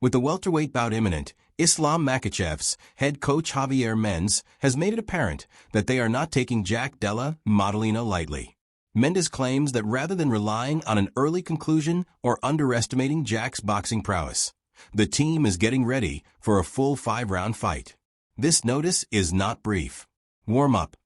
With the welterweight bout imminent, Islam Makhachev's head coach Javier Mendes has made it apparent that they are not taking Jack Della Maddalena lightly. Mendes claims that rather than relying on an early conclusion or underestimating Jack's boxing prowess, the team is getting ready for a full 5-round fight. This notice is not brief. Warm up.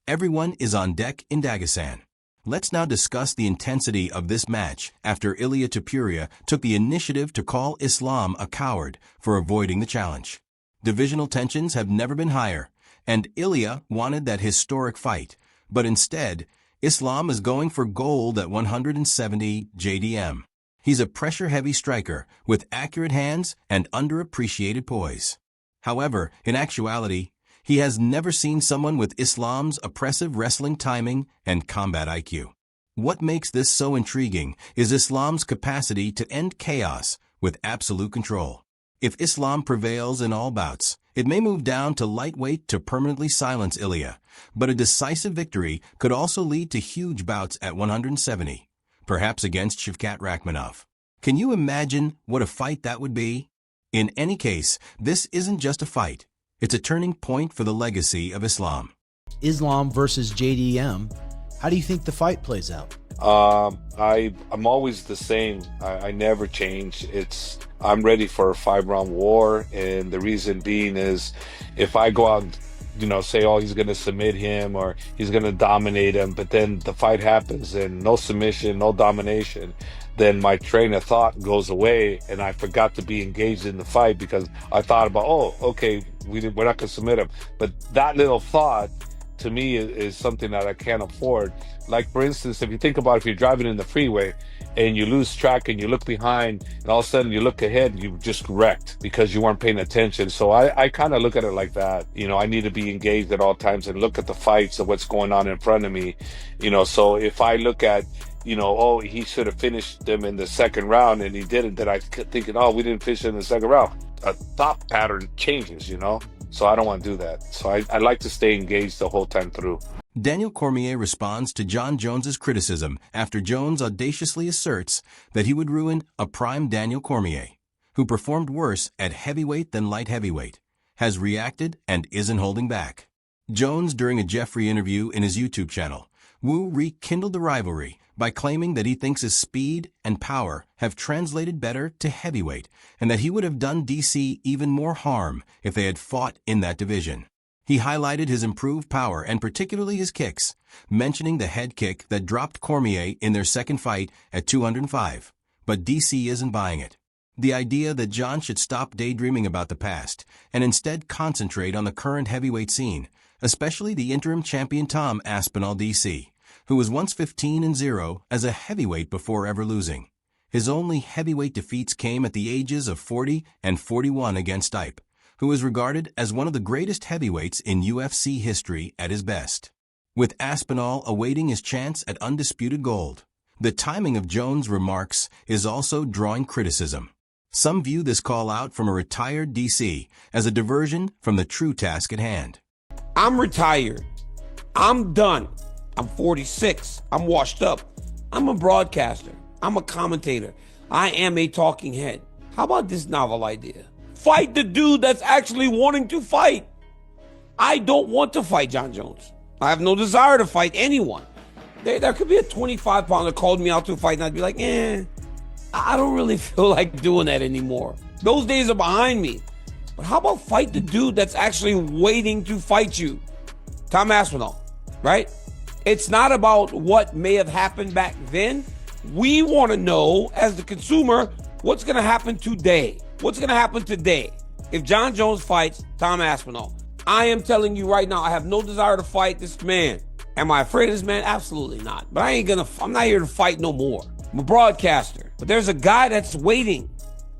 Everyone is on deck in Dagestan. Let's now discuss the intensity of this match after Ilia Topuria took the initiative to call Islam a coward for avoiding the challenge. Divisional tensions have never been higher, and Ilia wanted that historic fight, but instead, Islam is going for gold at 170 JDM. He's a pressure-heavy striker with accurate hands and underappreciated poise. However, in actuality, he has never seen someone with Islam's oppressive wrestling timing and combat IQ. What makes this so intriguing is Islam's capacity to end chaos with absolute control. If Islam prevails in all bouts, it may move down to lightweight to permanently silence Ilia, but a decisive victory could also lead to huge bouts at 170, perhaps against Shavkat Rakhmonov. Can you imagine what a fight that would be? In any case, this isn't just a fight. It's a turning point for the legacy of Islam. Islam versus JDM. How do you think the fight plays out? I'm always the same. I never change. I'm ready for a 5-round war, and the reason being is if I go out and say, oh, he's going to submit him or he's going to dominate him, but then the fight happens and no submission, no domination, then my train of thought goes away and I forgot to be engaged in the fight because I thought about, oh, okay, we're not going to submit him. But that little thought, to me, is something that I can't afford. Like, for instance, if you think about if you're driving in the freeway and you lose track and you look behind and all of a sudden you look ahead and you just wrecked because you weren't paying attention. So I kind of look at it like that. I need to be engaged at all times and look at the fights of what's going on in front of me. So if I look at, oh, he should have finished them in the second round and he didn't, then I kept thinking, oh, we didn't finish it in the second round. A thought pattern changes, so I don't want to do that. So I like to stay engaged the whole time through. Daniel Cormier responds to Jon Jones's criticism after Jones audaciously asserts that he would ruin a prime Daniel Cormier, who performed worse at heavyweight than light heavyweight, has reacted and isn't holding back. Jones, during a Jeffrey interview in his YouTube channel, Wu rekindled the rivalry by claiming that he thinks his speed and power have translated better to heavyweight and that he would have done DC even more harm if they had fought in that division. He highlighted his improved power and particularly his kicks, mentioning the head kick that dropped Cormier in their second fight at 205, but DC isn't buying it. The idea that Jon should stop daydreaming about the past and instead concentrate on the current heavyweight scene, especially the interim champion Tom Aspinall DC, who was once 15-0 as a heavyweight before ever losing. His only heavyweight defeats came at the ages of 40 and 41 against Stipe, who is regarded as one of the greatest heavyweights in UFC history at his best. With Aspinall awaiting his chance at undisputed gold, the timing of Jones' remarks is also drawing criticism. Some view this call out from a retired DC as a diversion from the true task at hand. I'm retired. I'm done. I'm 46. I'm washed up. I'm a broadcaster. I'm a commentator. I am a talking head. How about this novel idea? Fight the dude that's actually wanting to fight. I don't want to fight Jon Jones. I have no desire to fight anyone. There could be a 25-pounder called me out to fight and I'd be like, I don't really feel like doing that anymore. Those days are behind me. But how about fight the dude that's actually waiting to fight you? Tom Aspinall, right? It's not about what may have happened back then. We want to know, as the consumer, what's going to happen today. What's going to happen today? If Jon Jones fights Tom Aspinall, I am telling you right now, I have no desire to fight this man. Am I afraid of this man? Absolutely not. But I'm not here to fight no more. I'm a broadcaster. But there's a guy that's waiting.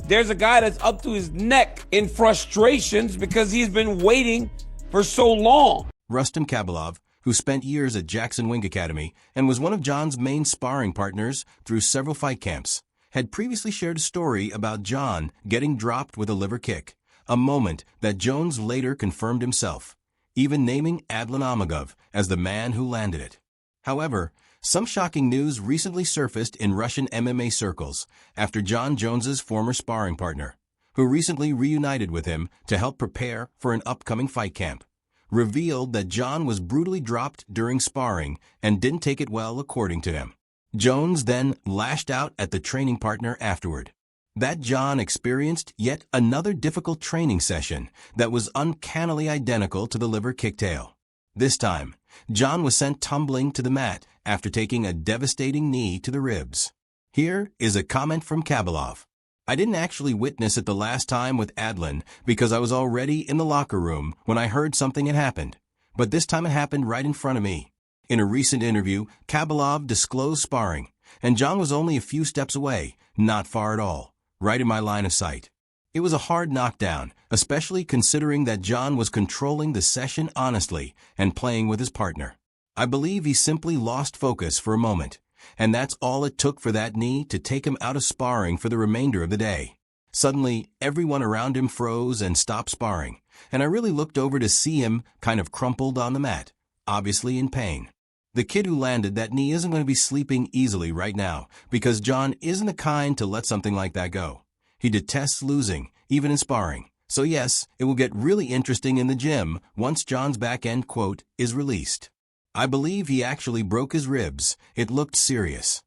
There's a guy that's up to his neck in frustrations because he's been waiting for so long. Rustam Kabalov, who spent years at Jackson Wing Academy and was one of Jon's main sparring partners through several fight camps, had previously shared a story about Jon getting dropped with a liver kick, a moment that Jones later confirmed himself, even naming Adlan Amagov as the man who landed it. However, some shocking news recently surfaced in Russian MMA circles after Jon Jones's former sparring partner, who recently reunited with him to help prepare for an upcoming fight camp, revealed that Jon was brutally dropped during sparring and didn't take it well, according to him. Jones then lashed out at the training partner afterward. That Jon experienced yet another difficult training session that was uncannily identical to the liver kicktail. This time, Jon was sent tumbling to the mat after taking a devastating knee to the ribs. Here is a comment from CALLOUT. I didn't actually witness it the last time with Adlin because I was already in the locker room when I heard something had happened. But this time it happened right in front of me. In a recent interview, CALLOUT disclosed sparring, and Jon was only a few steps away, not far at all, right in my line of sight. It was a hard knockdown, especially considering that Jon was controlling the session honestly and playing with his partner. I believe he simply lost focus for a moment, and that's all it took for that knee to take him out of sparring for the remainder of the day. Suddenly, everyone around him froze and stopped sparring, and I really looked over to see him kind of crumpled on the mat, obviously in pain. The kid who landed that knee isn't going to be sleeping easily right now because Jon isn't the kind to let something like that go. He detests losing, even in sparring. So yes, it will get really interesting in the gym once Jon's back end quote is released. I believe he actually broke his ribs. It looked serious.